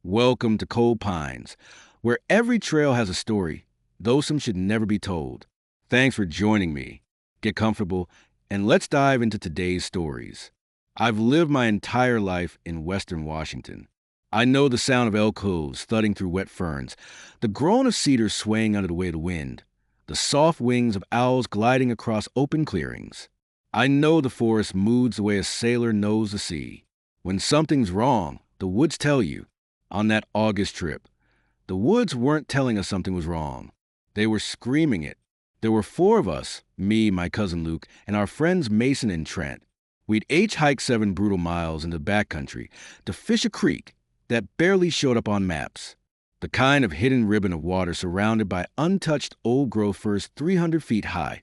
Welcome to Cold Pines, where every trail has a story, though some should never be told. Thanks for joining me. Get comfortable, and let's dive into today's stories. I've lived my entire life in western Washington. I know the sound of elk hooves thudding through wet ferns, the groan of cedars swaying under the weight of the wind, the soft wings of owls gliding across open clearings. I know the forest moves the way a sailor knows the sea. When something's wrong, the woods tell you. On that August trip, the woods weren't telling us something was wrong. They were screaming it. There were four of us, me, my cousin Luke, and our friends Mason and Trent. We'd each hike 7 brutal miles into the backcountry to fish a creek that barely showed up on maps. The kind of hidden ribbon of water surrounded by untouched old-growth firs 300 feet high.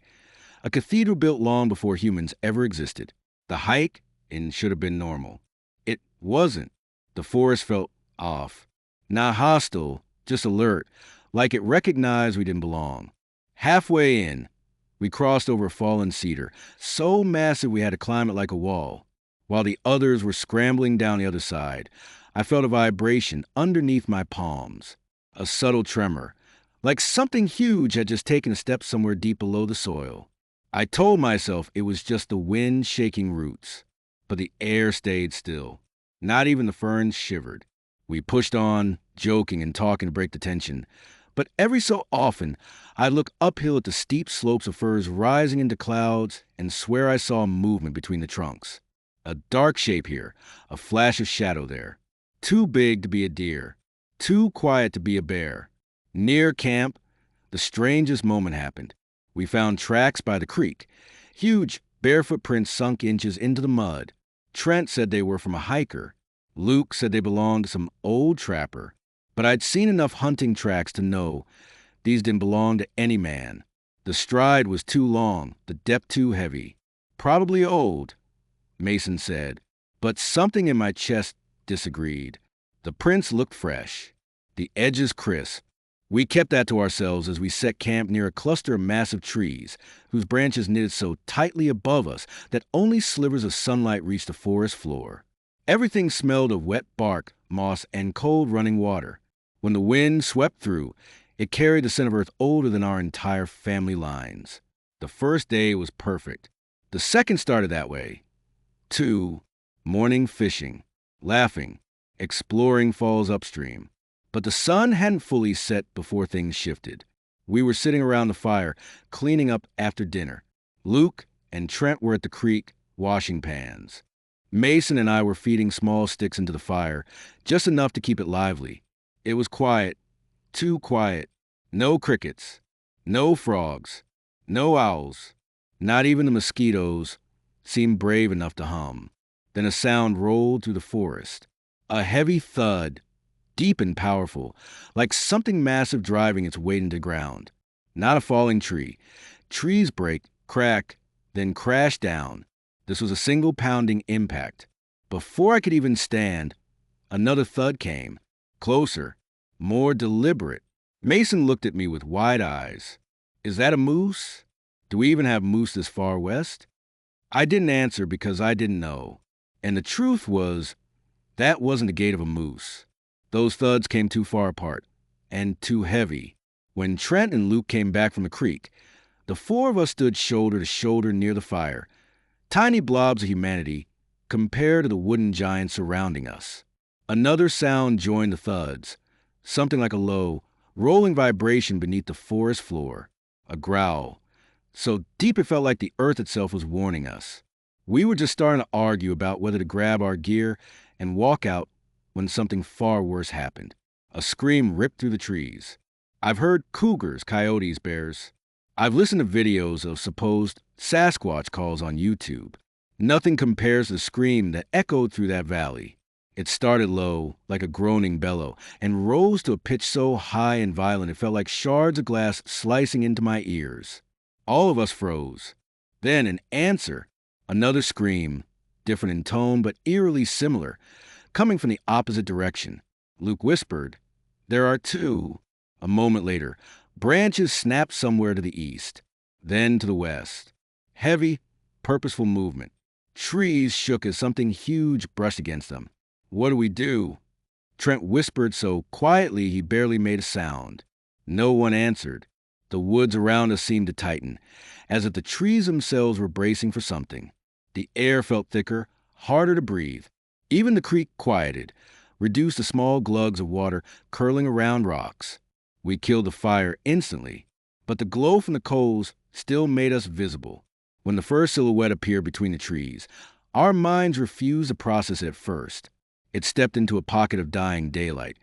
A cathedral built long before humans ever existed. The hike should have been normal. It wasn't. The forest felt off. Not hostile, just alert, like it recognized we didn't belong. Halfway in, we crossed over a fallen cedar, so massive we had to climb it like a wall. While the others were scrambling down the other side, I felt a vibration underneath my palms, a subtle tremor, like something huge had just taken a step somewhere deep below the soil. I told myself it was just the wind shaking roots, but the air stayed still. Not even the ferns shivered. We pushed on, joking and talking to break the tension. But every so often, I'd look uphill at the steep slopes of firs rising into clouds and swear I saw movement between the trunks. A dark shape here, a flash of shadow there. Too big to be a deer, too quiet to be a bear. Near camp, the strangest moment happened. We found tracks by the creek, huge barefoot prints sunk inches into the mud. Trent said they were from a hiker. Luke said they belonged to some old trapper, but I'd seen enough hunting tracks to know these didn't belong to any man. The stride was too long, the depth too heavy. Probably old, Mason said, but something in my chest disagreed. The prints looked fresh, the edges crisp. We kept that to ourselves as we set camp near a cluster of massive trees, whose branches knitted so tightly above us that only slivers of sunlight reached the forest floor. Everything smelled of wet bark, moss, and cold running water. When the wind swept through, it carried the scent of earth older than our entire family lines. The first day was perfect. The second started that way. 2, morning fishing, laughing, exploring falls upstream. But the sun hadn't fully set before things shifted. We were sitting around the fire, cleaning up after dinner. Luke and Trent were at the creek, washing pans. Mason and I were feeding small sticks into the fire, just enough to keep it lively. It was quiet, too quiet. No crickets, no frogs, no owls. Not even the mosquitoes seemed brave enough to hum. Then a sound rolled through the forest. A heavy thud, deep and powerful, like something massive driving its weight into the ground. Not a falling tree. Trees break, crack, then crash down. This was a single pounding impact. Before I could even stand, another thud came. Closer, more deliberate. Mason looked at me with wide eyes. Is that a moose? Do we even have moose this far west? I didn't answer because I didn't know. And the truth was, that wasn't the gait of a moose. Those thuds came too far apart, and too heavy. When Trent and Luke came back from the creek, the four of us stood shoulder to shoulder near the fire. Tiny blobs of humanity compared to the wooden giants surrounding us. Another sound joined the thuds, something like a low, rolling vibration beneath the forest floor, a growl, so deep it felt like the earth itself was warning us. We were just starting to argue about whether to grab our gear and walk out when something far worse happened. A scream ripped through the trees. I've heard cougars, coyotes, bears. I've listened to videos of supposed Sasquatch calls on YouTube. Nothing compares to the scream that echoed through that valley. It started low, like a groaning bellow, and rose to a pitch so high and violent it felt like shards of glass slicing into my ears. All of us froze. Then an answer, another scream, different in tone but eerily similar, coming from the opposite direction. Luke whispered, "There are two." A moment later, branches snapped somewhere to the east, then to the west. Heavy, purposeful movement. Trees shook as something huge brushed against them. What do we do? Trent whispered so quietly he barely made a sound. No one answered. The woods around us seemed to tighten, as if the trees themselves were bracing for something. The air felt thicker, harder to breathe. Even the creek quieted, reduced to small glugs of water curling around rocks. We killed the fire instantly, but the glow from the coals still made us visible. When the first silhouette appeared between the trees, our minds refused to process it at first. It stepped into a pocket of dying daylight,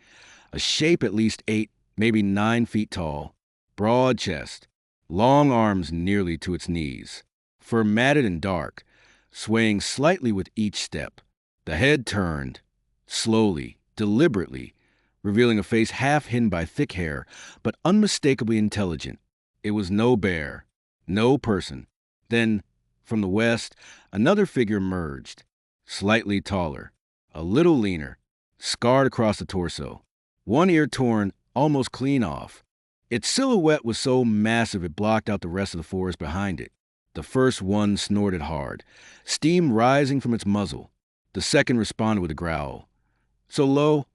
a shape at least 8, maybe 9 feet tall, broad chest, long arms nearly to its knees, fur matted and dark, swaying slightly with each step. The head turned, slowly, deliberately, revealing a face half hidden by thick hair, but unmistakably intelligent. It was no bear, no person. Then, from the west, another figure emerged, slightly taller, a little leaner, scarred across the torso, one ear torn almost clean off. Its silhouette was so massive it blocked out the rest of the forest behind it. The first one snorted hard, steam rising from its muzzle. The second responded with a growl, so low,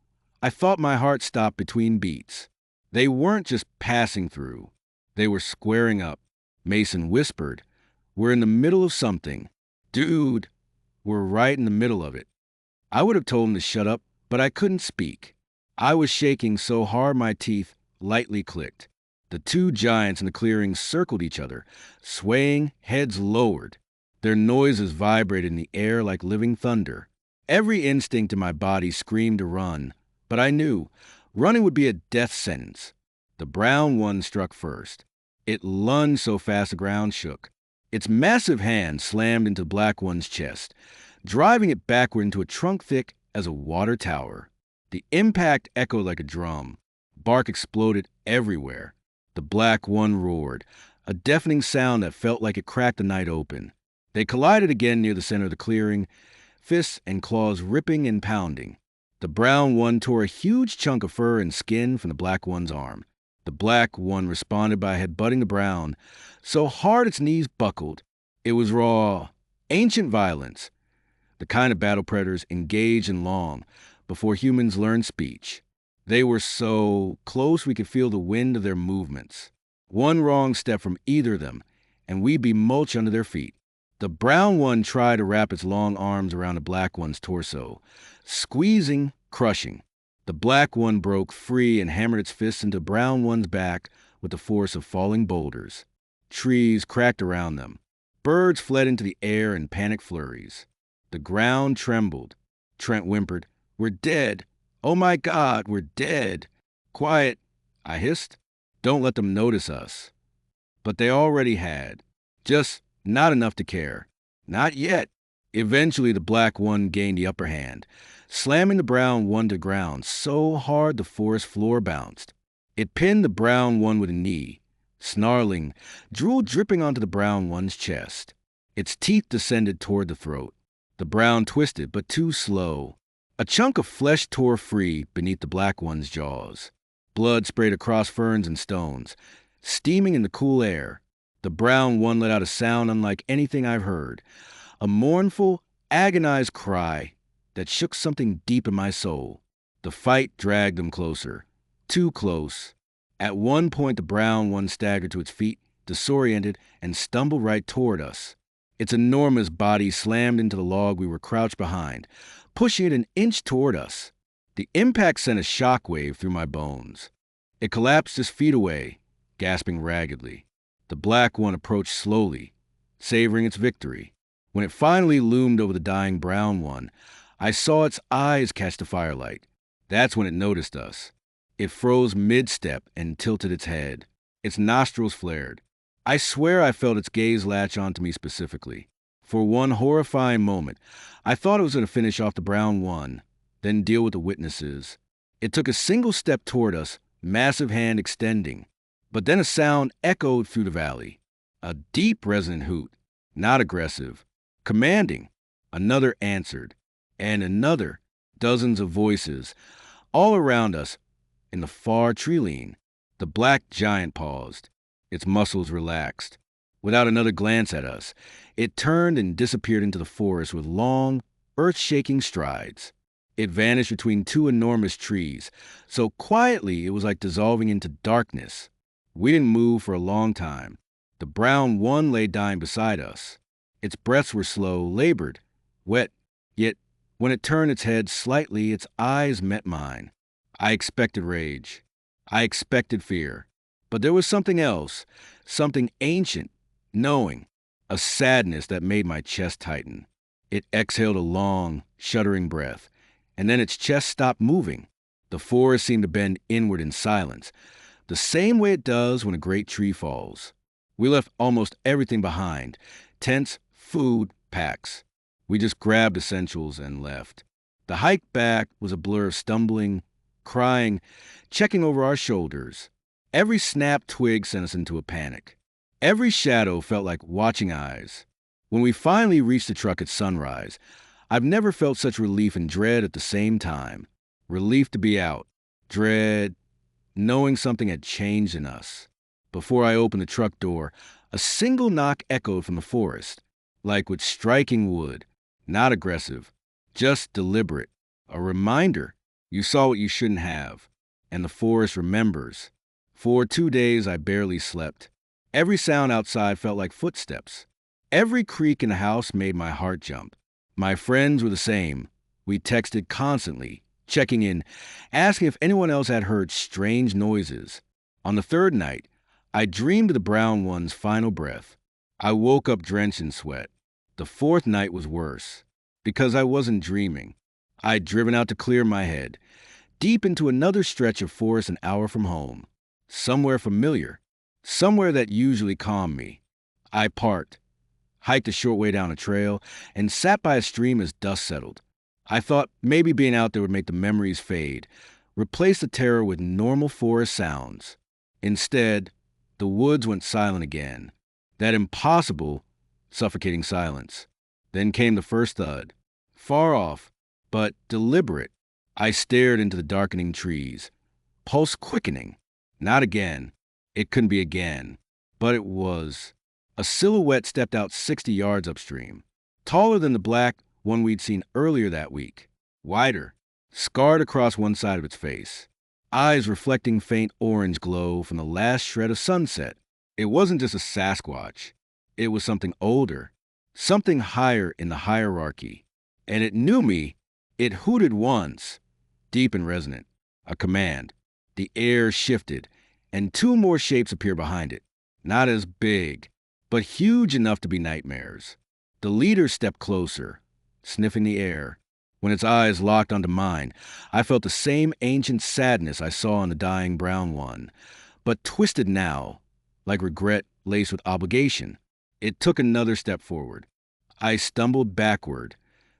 I thought my heart stopped between beats. They weren't just passing through. They were squaring up. Mason whispered, "We're in the middle of something." "Dude, we're right in the middle of it." I would have told him to shut up, but I couldn't speak. I was shaking so hard my teeth lightly clicked. The two giants in the clearing circled each other, swaying, heads lowered. Their noises vibrated in the air like living thunder. Every instinct in my body screamed to run, but I knew running would be a death sentence. The brown one struck first. It lunged so fast the ground shook. Its massive hand slammed into the black one's chest, driving it backward into a trunk thick as a water tower. The impact echoed like a drum. Bark exploded everywhere. The black one roared, a deafening sound that felt like it cracked the night open. They collided again near the center of the clearing, fists and claws ripping and pounding. The brown one tore a huge chunk of fur and skin from the black one's arm. The black one responded by headbutting the brown, so hard its knees buckled. It was raw, ancient violence, the kind of battle predators engaged in long before humans learned speech. They were so close we could feel the wind of their movements. One wrong step from either of them, and we'd be mulch under their feet. The brown one tried to wrap its long arms around the black one's torso, squeezing, crushing. The black one broke free and hammered its fists into the brown one's back with the force of falling boulders. Trees cracked around them. Birds fled into the air in panic flurries. The ground trembled. Trent whimpered, "We're dead. Oh my God, we're dead." "Quiet," I hissed. "Don't let them notice us." But they already had. Just not enough to care. Not yet. Eventually, the black one gained the upper hand, slamming the brown one to the ground so hard the forest floor bounced. It pinned the brown one with a knee, snarling, drool dripping onto the brown one's chest. Its teeth descended toward the throat. The brown twisted, but too slow. A chunk of flesh tore free beneath the black one's jaws. Blood sprayed across ferns and stones, steaming in the cool air. The brown one let out a sound unlike anything I've heard, a mournful, agonized cry that shook something deep in my soul. The fight dragged them closer, too close. At one point, the brown one staggered to its feet, disoriented, and stumbled right toward us. Its enormous body slammed into the log we were crouched behind, pushing it an inch toward us. The impact sent a shockwave through my bones. It collapsed just feet away, gasping raggedly. The black one approached slowly, savoring its victory. When it finally loomed over the dying brown one, I saw its eyes catch the firelight. That's when it noticed us. It froze mid-step and tilted its head. Its nostrils flared. I swear I felt its gaze latch onto me specifically. For one horrifying moment, I thought it was going to finish off the brown one, then deal with the witnesses. It took a single step toward us, massive hand extending. But then a sound echoed through the valley. A deep, resonant hoot, not aggressive, commanding. Another answered, and another, dozens of voices, all around us, in the far tree line. The black giant paused. Its muscles relaxed. Without another glance at us, it turned and disappeared into the forest with long, earth-shaking strides. It vanished between two enormous trees. So quietly, it was like dissolving into darkness. We didn't move for a long time. The brown one lay dying beside us. Its breaths were slow, labored, wet, yet when it turned its head slightly, its eyes met mine. I expected rage. I expected fear. But there was something else, something ancient, knowing, a sadness that made my chest tighten. It exhaled a long, shuddering breath, and then its chest stopped moving. The forest seemed to bend inward in silence, the same way it does when a great tree falls. We left almost everything behind: tents, food, packs. We just grabbed essentials and left. The hike back was a blur of stumbling, crying, checking over our shoulders. Every snapped twig sent us into a panic. Every shadow felt like watching eyes. When we finally reached the truck at sunrise, I've never felt such relief and dread at the same time. Relief to be out. Dread, knowing something had changed in us. Before I opened the truck door, a single knock echoed from the forest, like with striking wood. Not aggressive, just deliberate. A reminder you saw what you shouldn't have. And the forest remembers. For 2 days, I barely slept. Every sound outside felt like footsteps. Every creak in the house made my heart jump. My friends were the same. We texted constantly, checking in, asking if anyone else had heard strange noises. On the third night, I dreamed of the brown one's final breath. I woke up drenched in sweat. The fourth night was worse, because I wasn't dreaming. I'd driven out to clear my head, deep into another stretch of forest an hour from home. Somewhere familiar, somewhere that usually calmed me. I parked, hiked a short way down a trail, and sat by a stream as dust settled. I thought maybe being out there would make the memories fade, replace the terror with normal forest sounds. Instead, the woods went silent again. That impossible, suffocating silence. Then came the first thud. Far off, but deliberate. I stared into the darkening trees. Pulse quickening. Not again. It couldn't be again. But it was. A silhouette stepped out 60 yards upstream. Taller than the black one we'd seen earlier that week. Wider. Scarred across one side of its face. Eyes reflecting faint orange glow from the last shred of sunset. It wasn't just a Sasquatch. It was something older, something higher in the hierarchy. And it knew me. It hooted once, deep and resonant. A command. The air shifted, and 2 more shapes appeared behind it. Not as big, but huge enough to be nightmares. The leader stepped closer, sniffing the air. When its eyes locked onto mine, I felt the same ancient sadness I saw in the dying brown one, but twisted now, like regret laced with obligation. It took another step forward. I stumbled backward,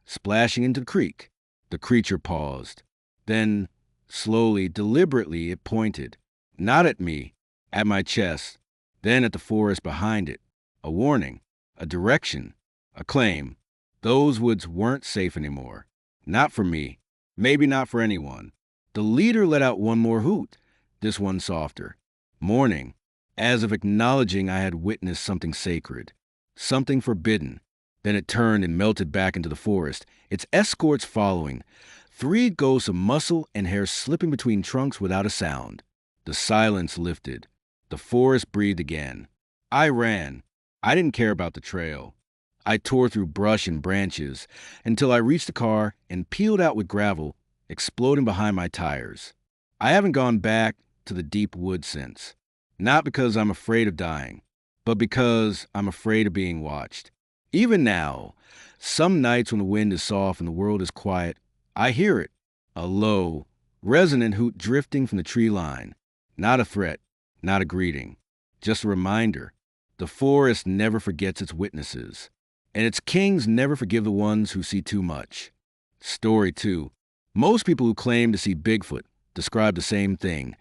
splashing into the creek. The creature paused. Then, slowly, deliberately, it pointed. Not at me, at my chest, then at the forest behind it. A warning, a direction, a claim. Those woods weren't safe anymore. Not for me, maybe not for anyone. The leader let out one more hoot, this one softer. Mourning, as if acknowledging I had witnessed something sacred, something forbidden. Then it turned and melted back into the forest, its escorts following, 3 ghosts of muscle and hair slipping between trunks without a sound. The silence lifted. The forest breathed again. I ran. I didn't care about the trail. I tore through brush and branches until I reached the car and peeled out with gravel, exploding behind my tires. I haven't gone back to the deep woods since. Not because I'm afraid of dying, but because I'm afraid of being watched. Even now, some nights when the wind is soft and the world is quiet, I hear it. A low, resonant hoot drifting from the tree line. Not a threat, not a greeting. Just a reminder. The forest never forgets its witnesses. And its kings never forgive the ones who see too much. Story 2. Most people who claim to see Bigfoot describe the same thing.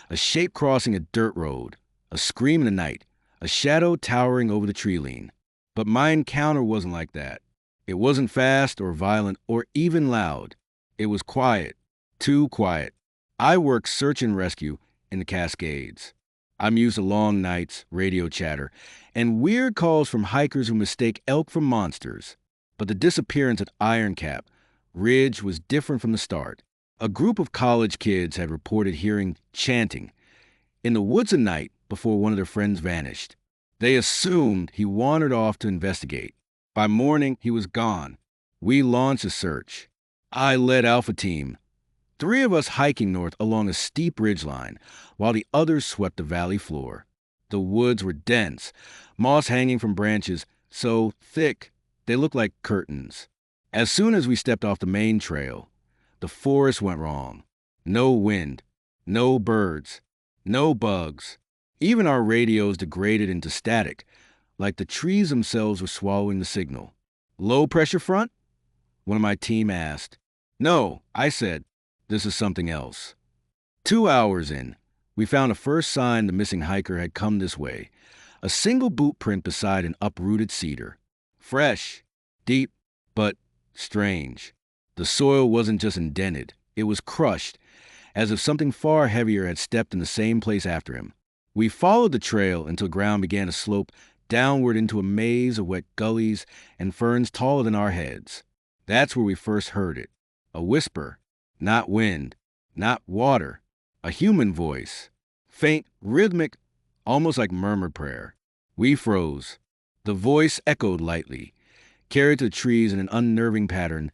A shape crossing a dirt road, a scream in the night, a shadow towering over the tree line. But my encounter wasn't like that. It wasn't fast or violent or even loud. It was quiet, too quiet. I work search and rescue in the Cascades. I'm used to long nights, radio chatter, and weird calls from hikers who mistake elk for monsters. But the disappearance at Iron Cap Ridge was different from the start. A group of college kids had reported hearing chanting in the woods at night before one of their friends vanished. They assumed he wandered off to investigate. By morning, he was gone. We launched a search. I led Alpha Team, 3 of us hiking north along a steep ridgeline, while the others swept the valley floor. The woods were dense, moss hanging from branches so thick they looked like curtains. As soon as we stepped off the main trail, the forest went wrong. No wind, no birds, no bugs. Even our radios degraded into static, like the trees themselves were swallowing the signal. Low pressure front? One of my team asked. No, I said, this is something else. 2 hours in, we found the first sign the missing hiker had come this way. A single boot print beside an uprooted cedar. Fresh, deep, but strange. The soil wasn't just indented, it was crushed, as if something far heavier had stepped in the same place after him. We followed the trail until ground began to slope downward into a maze of wet gullies and ferns taller than our heads. That's where we first heard it. A whisper, not wind, not water, a human voice. Faint, rhythmic, almost like murmured prayer. We froze. The voice echoed lightly, carried to the trees in an unnerving pattern,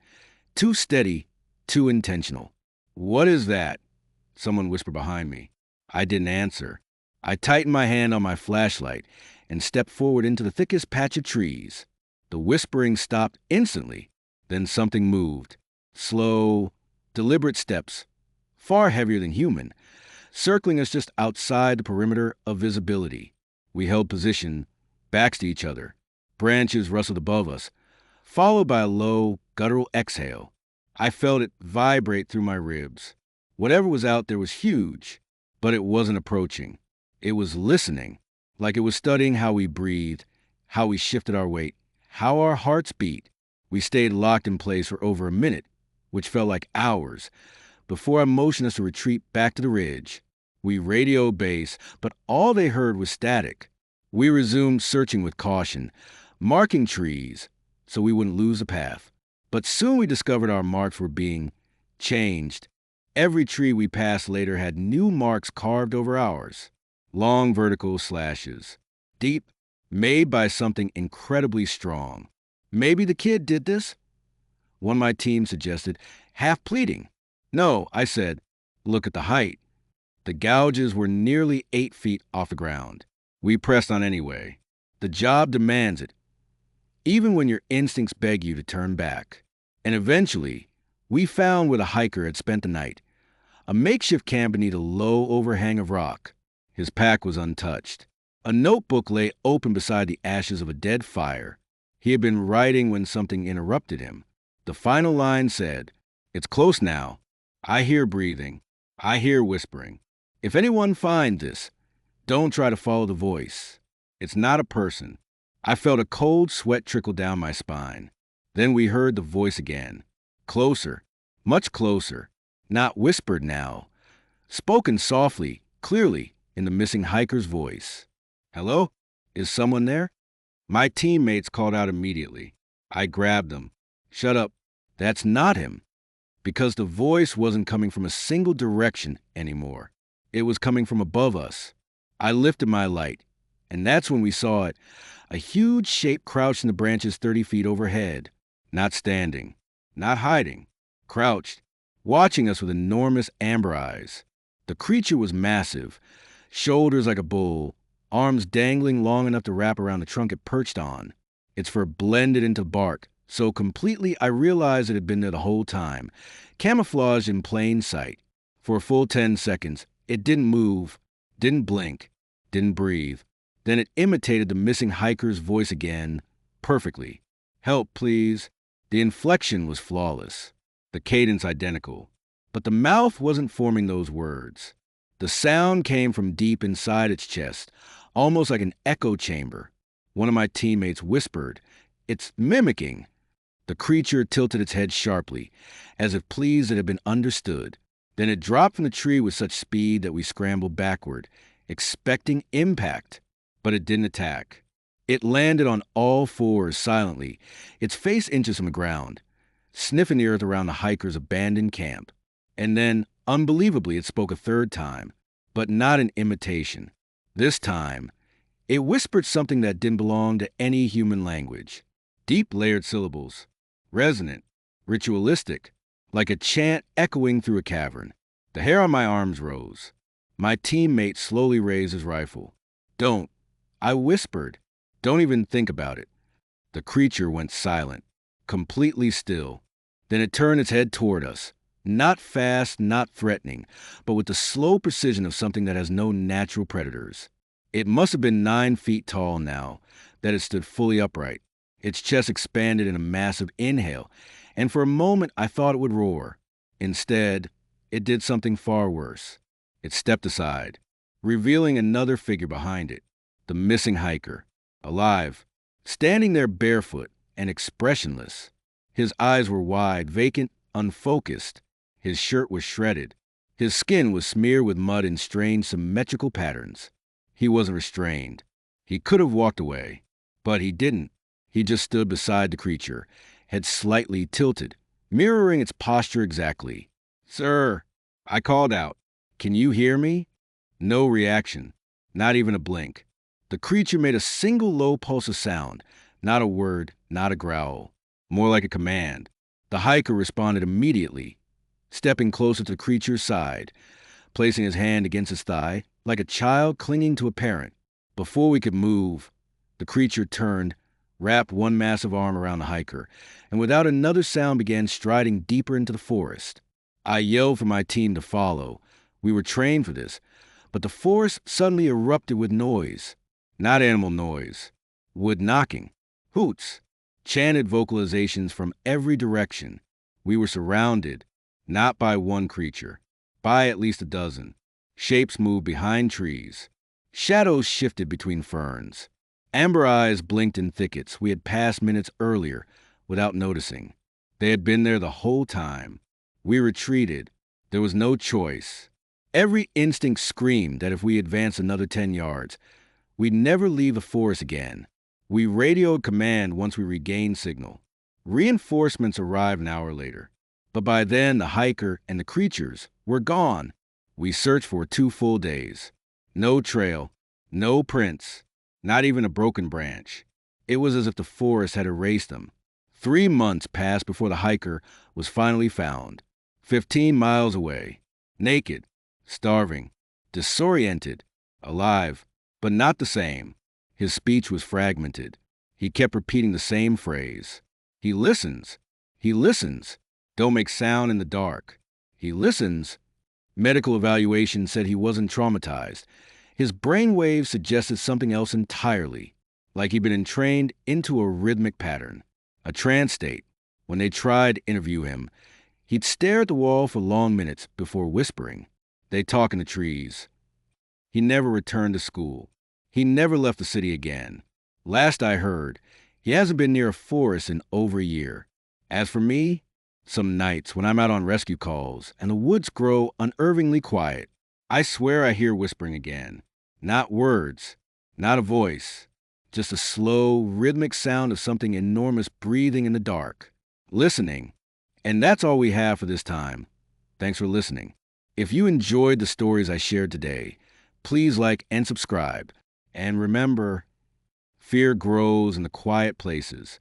too steady, too intentional. What is that? Someone whispered behind me. I didn't answer. I tightened my hand on my flashlight and stepped forward into the thickest patch of trees. The whispering stopped instantly. Then something moved. Slow, deliberate steps, far heavier than human, circling us just outside the perimeter of visibility. We held position, backs to each other. Branches rustled above us, followed by a low, guttural exhale. I felt it vibrate through my ribs. Whatever was out there was huge, but it wasn't approaching. It was listening, like it was studying how we breathed, how we shifted our weight, how our hearts beat. We stayed locked in place for over a minute, which felt like hours, before I motioned us to retreat back to the ridge. We radioed base, but all they heard was static. We resumed searching with caution, marking trees so we wouldn't lose the path. But soon we discovered our marks were being changed. Every tree we passed later had new marks carved over ours. Long vertical slashes. Deep, made by something incredibly strong. Maybe the kid did this? One of my team suggested, half pleading. No, I said, look at the height. The gouges were nearly 8 feet off the ground. We pressed on anyway. The job demands it, even when your instincts beg you to turn back. And eventually, we found where the hiker had spent the night, a makeshift camp beneath a low overhang of rock. His pack was untouched. A notebook lay open beside the ashes of a dead fire. He had been writing when something interrupted him. The final line said, "It's close now. I hear breathing. I hear whispering. If anyone finds this, don't try to follow the voice. It's not a person." I felt a cold sweat trickle down my spine. Then we heard the voice again. Closer, much closer. Not whispered now. Spoken softly, clearly, in the missing hiker's voice. "Hello? Is someone there?" My teammates called out immediately. I grabbed them. "Shut up. That's not him." Because the voice wasn't coming from a single direction anymore. It was coming from above us. I lifted my light, and that's when we saw it. A huge shape crouched in the branches 30 feet overhead. Not standing, not hiding, crouched, watching us with enormous amber eyes. The creature was massive, shoulders like a bull, arms dangling long enough to wrap around the trunk it perched on. Its fur blended into bark, so completely I realized it had been there the whole time, camouflaged in plain sight. For a full 10 seconds, it didn't move, didn't blink, didn't breathe. Then it imitated the missing hiker's voice again, perfectly. "Help, please." The inflection was flawless, the cadence identical. But the mouth wasn't forming those words. The sound came from deep inside its chest, almost like an echo chamber. One of my teammates whispered, "It's mimicking." The creature tilted its head sharply, as if pleased it had been understood. Then it dropped from the tree with such speed that we scrambled backward, expecting impact. But it didn't attack. It landed on all fours silently, its face inches from the ground. sniffing the earth around the hiker's abandoned camp. And then, unbelievably, it spoke a third time, but not in imitation. This time, it whispered something that didn't belong to any human language. Deep layered syllables, resonant, ritualistic, like a chant echoing through a cavern. The hair on my arms rose. My teammate slowly raised his rifle. Don't, I whispered. Don't even think about it. The creature went silent, completely still. Then it turned its head toward us. Not fast, not threatening, but with the slow precision of something that has no natural predators. It must have been 9 feet tall now that it stood fully upright. Its chest expanded in a massive inhale, and for a moment I thought it would roar. Instead, it did something far worse. It stepped aside, revealing another figure behind it, the missing hiker, alive, standing there barefoot and expressionless. His eyes were wide, vacant, unfocused. His shirt was shredded. His skin was smeared with mud in strange symmetrical patterns. He wasn't restrained. He could have walked away, but he didn't. He just stood beside the creature, head slightly tilted, mirroring its posture exactly. "Sir," I called out, "can you hear me?" No reaction, not even a blink. The creature made a single low pulse of sound, not a word, not a growl, more like a command. The hiker responded immediately, stepping closer to the creature's side, placing his hand against his thigh, like a child clinging to a parent. Before we could move, the creature turned, wrapped one massive arm around the hiker, and without another sound began striding deeper into the forest. I yelled for my team to follow. We were trained for this, but the forest suddenly erupted with noise. Not animal noise. Wood knocking. Hoots. Chanted vocalizations from every direction. We were surrounded, not by one creature, by at least a dozen. Shapes moved behind trees. Shadows shifted between ferns. Amber eyes blinked in thickets we had passed minutes earlier without noticing. They had been there the whole time. We retreated. There was no choice. Every instinct screamed that if we advanced another 10 yards, we'd never leave the forest again. We radioed command once we regained signal. Reinforcements arrived an hour later. But by then, the hiker and the creatures were gone. We searched for 2 full days. No trail, no prints, not even a broken branch. It was as if the forest had erased them. 3 months passed before the hiker was finally found, 15 miles away, naked, starving, disoriented, alive, but not the same. His speech was fragmented. He kept repeating the same phrase. He listens. He listens. Don't make sound in the dark. He listens. Medical evaluation said he wasn't traumatized. His brain waves suggested something else entirely, like he'd been entrained into a rhythmic pattern, a trance state. When they tried to interview him, he'd stare at the wall for long minutes before whispering. They'd talk in the trees. He never returned to school. He never left the city again. Last I heard, he hasn't been near a forest in over a year. As for me, some nights when I'm out on rescue calls and the woods grow unervingly quiet, I swear I hear whispering again. Not words, not a voice, just a slow, rhythmic sound of something enormous breathing in the dark. Listening. And that's all we have for this time. Thanks for listening. If you enjoyed the stories I shared today, please like and subscribe. And remember, fear grows in the quiet places.